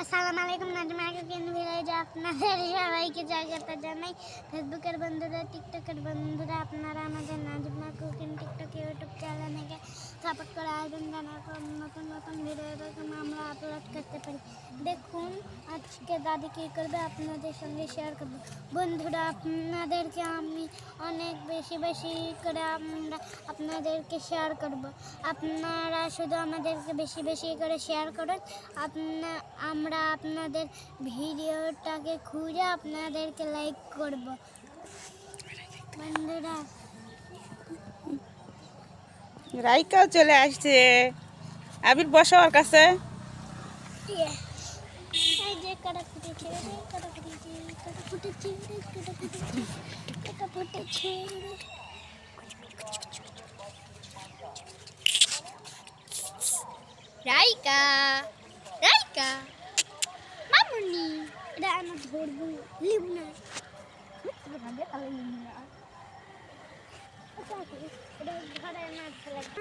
আসসালামু আলাইকুম নাজমা কুকিং ভিলেজে আপনাদের সবাইকে স্বাগত জানাই। ফেসবুকের বন্ধুরা, টিকটকের বন্ধুরা, আপনারা আমাদের নাজমা কুকিং টিকটক ইউটিউব চ্যানেলকে সাপোর্ট করে আসবেন যেন নতুন নতুন ভিডিও এরকম আমরা আপলোড করতে পারি। দেখুন আজকে দাদি কী করবে আপনাদের সঙ্গে শেয়ার করব। বন্ধুরা, আপনাদেরকে আমি অনেক বেশি বেশি করে আপনাদেরকে শেয়ার করব। আপনারা শুধু আমাদেরকে বেশি বেশি করে শেয়ার করুন। আমরা আপনাদের ভিডিওটাকে খুঁজে আপনাদেরকে লাইক করব। বন্ধুরা, রাইকাও চলে আসছে। আবির বসো ওর কাছে। এই যে কাটা ফুটেছে, কাটা ফুটেছে, কাটা ফুটেছে, কাটা ফুটেছে, কাটা ফুটেছে। রাইকা, রাইকা, মামুনি, এটা আমার ধরবো, লিব না।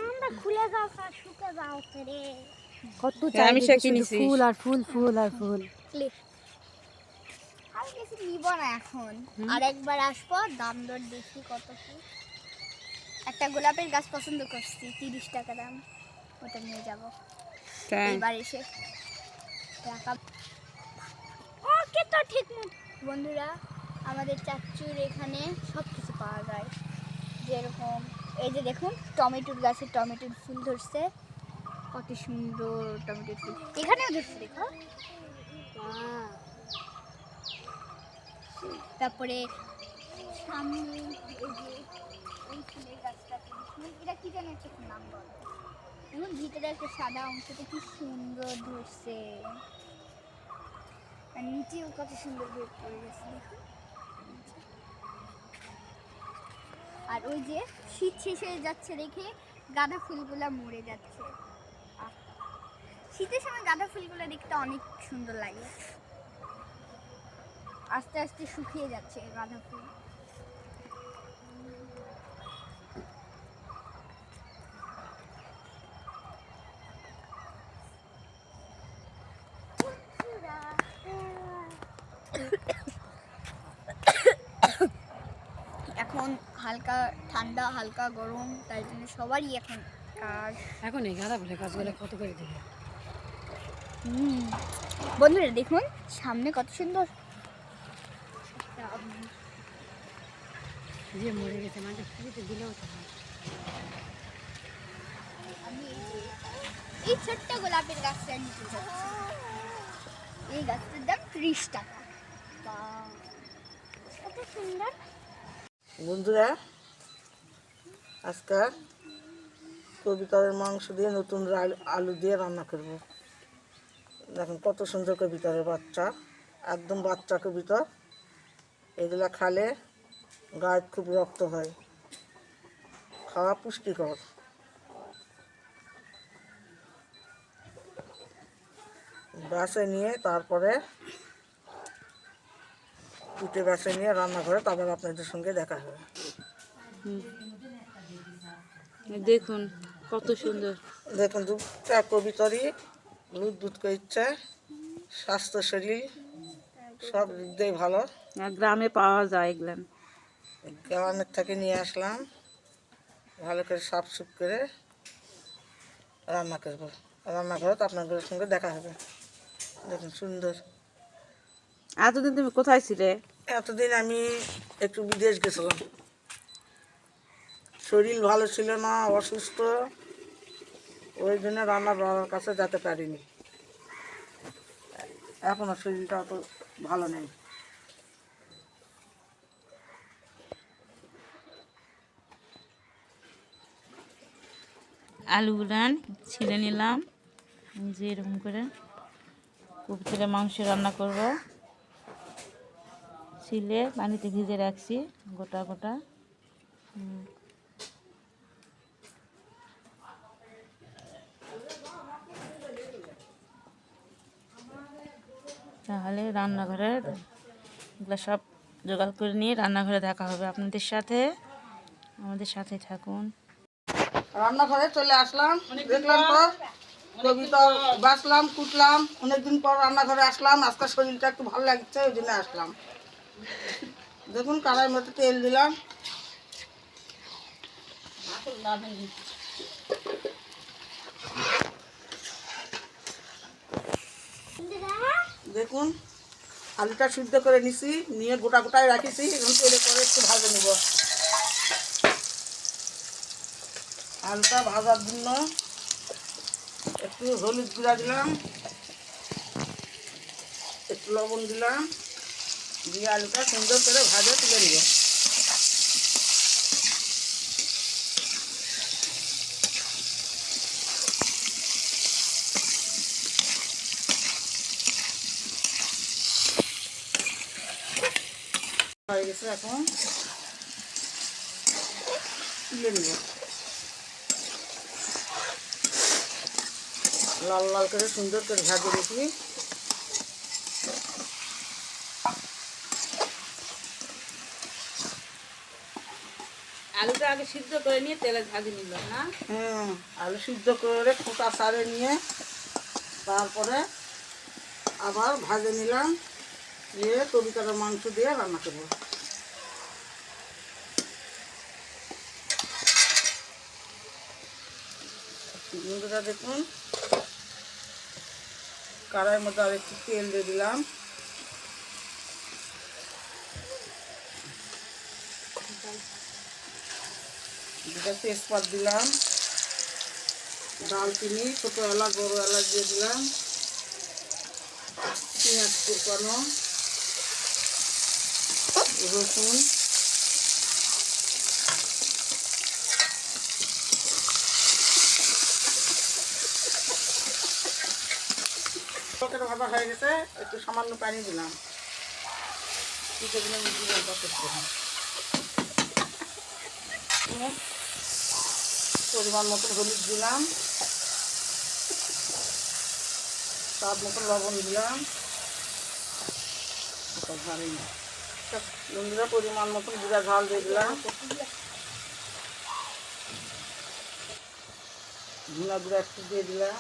আমরা খুলে যাও, শুকে যাও রে। কত আমি সে কিনেছি ফুল আর ফুল, ফুল আর ফুল। আমি কিছু নিব না এখন, আর একবার আসবো, দাম দর দেখি কত কি। একটা গোলাপের গাছ পছন্দ করছি, 30 টাকা দাম, ওটা নিয়ে যাব এইবার এসে টাকা। ওকে তো ঠিক মতো। বন্ধুরা, আমাদের চাচুর এখানে সব কিছু পাওয়া যায়, যেরকম এই যে দেখুন টমেটোর গাছে টমেটোর ফুল ধরছে, কত সুন্দর টমেটোর ফুল এখানেও ধরছে, দেখো। তারপরে সামনে এই যে এই ফুলের গাছটা, এটা কি জানি একটা নাম বলে, এবং ভিতরে একটা সাদা অংশটা কি সুন্দর ধরছে, আর নিচেও কত সুন্দর বের পড়ে গেছে দেখুন। আর ওই যে শীত শেষ হয়ে যাচ্ছে দেখে গাঁদা ফুলগুলা মরে যাচ্ছে। শীতের সময় গাঁদা ফুলগুলো দেখতে অনেক সুন্দর লাগে, আস্তে আস্তে শুকিয়ে যাচ্ছে গাঁদা ফুল। এখন হালকা ঠান্ডা, হালকা গরম, তাই জন্য সবারই এখন কাজ। এখন এই গাঁদা ফুলের গাছগুলো কত করে দেবে? বন্ধুরা দেখুন সামনে কত সুন্দর, যে মরে গেছে মানে ফ্রিতে দিলেও তো হয়। আমি এই ছোট্ট গোলাপের গাছটা নিতে যাচ্ছি। এই গাছটার দাম 30 টাকা। কত সুন্দর। বন্ধুরা, আজকে কবিতরের মাংস দিয়ে নতুন আলু দিয়ে রান্না করব। দেখুন কত সুন্দর কবিতরের বাচ্চা, একদম বাচ্চা কবিতর। এগুলা খালে গায়ে খুব রক্ত হয়, খাওয়া পুষ্টিকর। বাসে নিয়ে তারপরে কুটে বাসে নিয়ে রান্না করে তারপর আপনাদের সঙ্গে দেখা হবে। দেখুন কত সুন্দর। দেখুন দুধটা কবিতরই দুধ করছে, স্বাস্থ্য শরীর সব দিক দিয়ে ভালো। গ্রামে পাওয়া যায় এগুলো। গ্রামের থেকে নিয়ে আসলাম, ভালো করে সাফ সুফ করে রান্না করবো। রান্না করে তো আপনাদের সঙ্গে দেখা হবে। দেখুন সুন্দর। এতদিন তুমি কোথায় ছিলে? এতদিন আমি একটু বিদেশ গেছিলাম, শরীর ভালো ছিল না, অসুস্থ, ওই জন্য রান্না বাবার কাছে যেতে পারিনি। এখনও শরীরটা অত ভালো নেই। আলুগুলো ছিলে নিলাম, যে এরকম করে কবিতরের মাংস রান্না করব। ছিলে পানিতে ভিজে রাখছি গোটা গোটা। তাহলে রান্নাঘরে এগুলো সব জোগাড় করে নিয়ে রান্নাঘরে দেখা হবে আপনাদের সাথে। আমাদের সাথে থাকুন। রান্নাঘরে চলে আসলাম, দেখলাম তো কবিতা বাছলাম, কুটলাম, অনেকদিন পর রান্নাঘরে আসলাম। আজকে শরীরটা একটু ভালো লাগছে, ওই জন্য আসলাম। দেখুন কড়াইয়ের মধ্যে তেল দিলাম। দেখুন আলুটা সিদ্ধ করে নিছি, নিয়ে গোটা গোটায় রাখিছি। এখন তেলে করে একটু ভাজে নেব। আলুটা ভাজার জন্য একটু হলুদ গুঁড়া দিলাম, একটু লবণ দিলাম, দিয়ে আলুটা সুন্দর করে ভাজে তুলে নেব। হয়ে গেছে, এখন তুলে নেব। লাল লাল করে সুন্দর করে ভাজে রেখি। আলুটা আগে সিদ্ধ করে নিয়ে তেলে ভাজি নিল না? আলু সিদ্ধ করে খোসা সারে নিয়ে তারপরে আবার ভাজে নিলাম, দিয়ে কবিতার মাংস দিয়ে রান্না করবো। বন্ধুরা দেখুন কড়াইয়ের মধ্যে আর একটু তেল দিয়ে দিলাম। দুটা তেজপাত দিলাম, দালচিনি, ছোটো এলাচ, বড় এলাচ দিয়ে দিলাম, পেঁয়াজ কুচানো, রসুন, তরকারি ভাজা হয়ে গেছে। একটু সামান্য পানি দিলাম, পরিমাণ মতো হলুদ দিলাম, স্বাদ মতো লবণ দিলাম। বন্ধুরা পরিমাণ মতন জিরা ঝাল দিয়ে দিলাম, ধুনা গুঁড়া একটু দিয়ে দিলাম,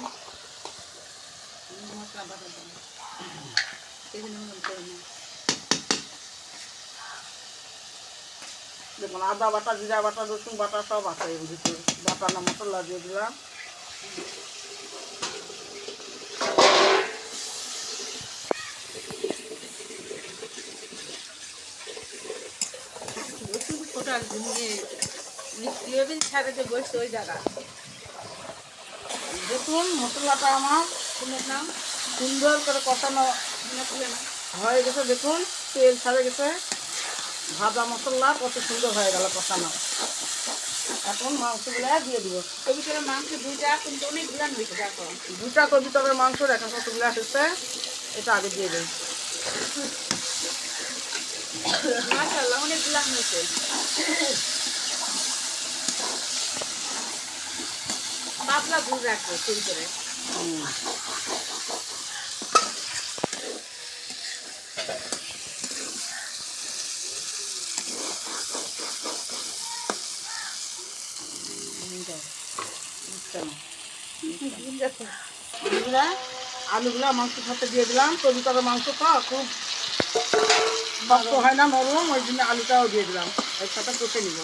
দেখুন আদা বাটা, জিরা বাটা, রসুন বাটা সব আছে এর ভিতরে। বাটানো মশলা দিয়ে দিলাম। দেখুন মশলাটা আমার সুন্দর করে কষানো হয়ে গেছে। দেখুন তেল ছাড়ে গেছে, ভাজা মশলা কত সুন্দর হয়ে গেল কষানো। এখন মাংসগুলো দিয়ে দিব। কবিতার মাংস দুইটা কিন্তু অনেক গুলান হয়েছে, দেখো দুটা কবিতরের মাংস এখন কতগুলো এসেছে, এটা আগে দিয়ে দেয়। মাশাআল্লাহ অনেক গুলান হয়েছে। পাতলা ঝোল রাখবো তেল করে। আলুগুলা মাংসের সাথে দিয়ে দিলাম। কবিতরের মাংস তো খুব শক্ত হয় না, নরম, ওই জন্য আলুটাও দিয়ে দিলাম। এর সাথে কষে নিব।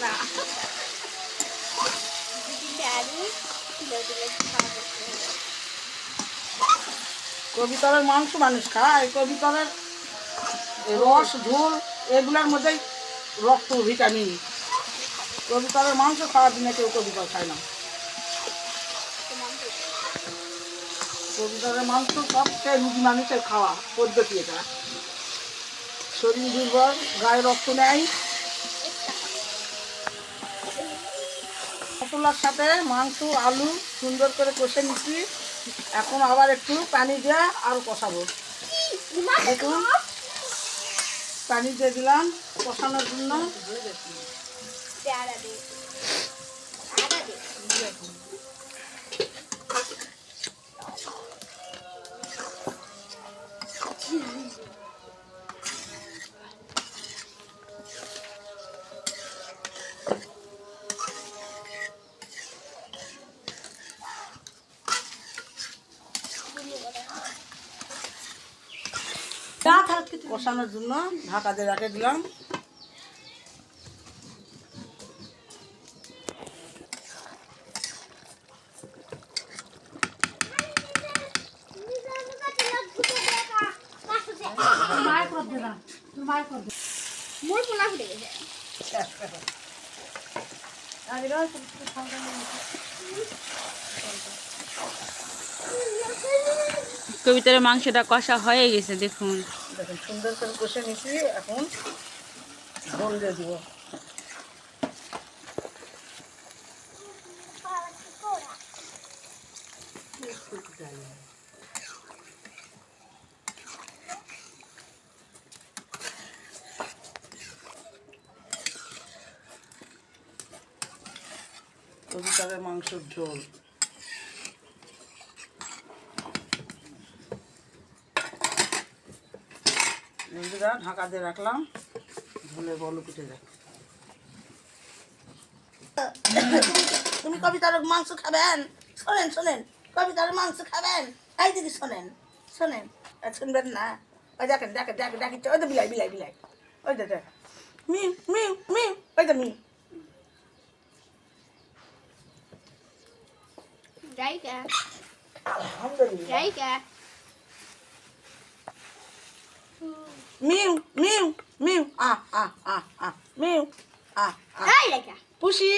না কবিতরের মাংস মানুষ খায়, কবিতরের রস, ঝোল এগুলোর মধ্যেই রক্ত, ভিটামিন। কবিতরের মাংস খাওয়ার জন্য কেউ কবিতর খায় না। কবিতরের মাংস সবচেয়ে রুগী মানুষের খাওয়া পদ্ধতি এটা। শরীর দুর্বল, গায়ে রক্ত নেয়। মশলার সাথে মাংস, আলু সুন্দর করে কষে নিচ্ছি। এখন আবার একটু পানি দিয়ে আরও কষাবো। দেখুন পানি দিয়ে দিলাম কষানোর জন্য। কষানোর জন্য ঢাকা দিয়ে রেখে দিলাম। মোর পোলা ফুটে গেছে। কবিতার মাংসটা কষা হয়ে গেছে দেখুন। দেখুন সুন্দর করে কষে নিচ্ছি, এখন ঝোল দিয়ে দিব। কবিতার মাংসের ঝোল। বন্ধুরা ঢাকা দিয়ে রাখলাম, ঝোলে বলক উঠে যায়। তুমি কবিতার মাংস খাবেন? শোনেন শোনেন, কবিতার মাংস খাবেন? এই দিদি শোনেন শোনেন, শুনবেন না? ওই দেখেন দেখেন দেখেন দেখিচ্ছে, ওই তো বিলাই বিলাই বিলাই, ওই তো দেখ মিউ মিউ মিউ, ওই তো মিউ। জায়গা আলহামদুলিল্লাহ। জায়গা মিউ মিউ মিউ, আ আ আ আ মিউ, আ আ। এই জায়গা পুষি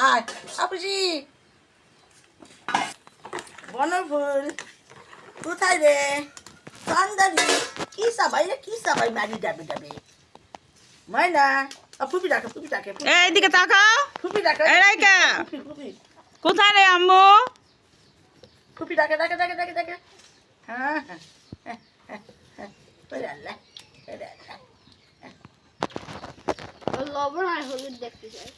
আয়, পুষি। বনফুল কোথায় রে? কান্দারি কি সবাই রে, কি সবাই মারি যাবে যাবে। মাইনা ফুপি ডাকে, ফুপি ডাকে, এইদিকে তাকাও। ফুপি ডাকে, এই রাইকা। ফুপি ফুপি কোথায় রে আম্মু? ফুপি ডাকে ডাকে ডাকে ডাকে ডাকে। হ্যাঁ হ্যাঁ হ্যাঁ হ্যাঁ হ্যাঁ, ওরে আল্লাহ ওরে আল্লাহ। লবণ আর হলুদ দেখতে চাই।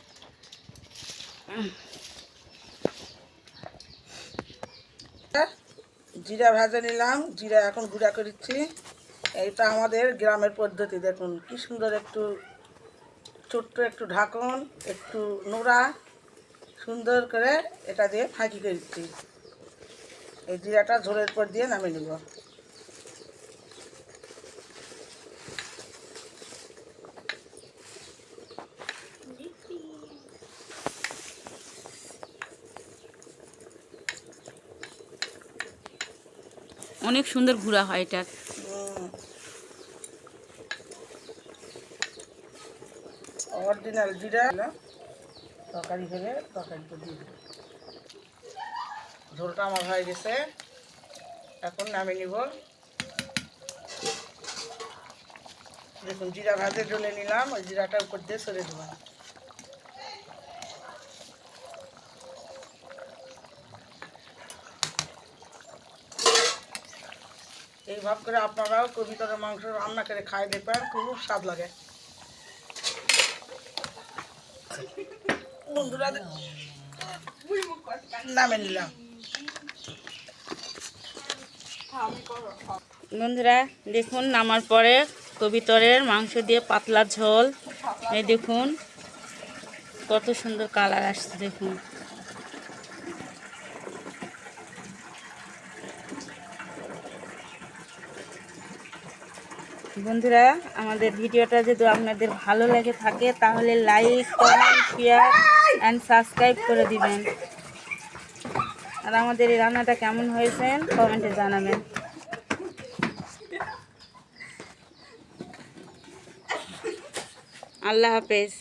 জিরা ভাজে নিলাম, জিরা এখন গুঁড়া করেছি। এইটা আমাদের গ্রামের পদ্ধতি। দেখুন কি সুন্দর, একটু ছোট্ট একটু ঢাকন, একটু নোড়া, সুন্দর করে এটা দিয়ে ফাঁকি করেছি। এই জিরাটা ঝোলের পর দিয়ে নামিয়ে নিব। অনেক সুন্দর ঘুরা হয় এটা। অরিজিনাল জিরা তরকারি হলে তরকারিতে দিয়ে দেবো। ঝোলটা আমার হয়ে গেছে, এখন নামিয়ে নিব। দেখুন জিরা ভাজে ঢেলে নিলাম, ওই জিরাটা উপর দিয়ে সরে দেবো। এইভাবে করে আপনারাও কবিতার মাংস রান্না করে খাই দেখবেন, খুব স্বাদ লাগে। বন্ধুরা নামে নিলাম। বন্ধুরা দেখুন নামার পরে কবিতরের মাংস দিয়ে পাতলা ঝোল। এই দেখুন কত সুন্দর কালার আসছে দেখুন। বন্ধুরা আমাদের ভিডিওটা যদি আপনাদের ভালো লাগে থাকে তাহলে like, comment, share and subscribe করে দিবেন। আর আমাদের এই রান্নাটা কেমন হয়েছে কমেন্টে জানাবেন। আল্লাহ হাফেজ।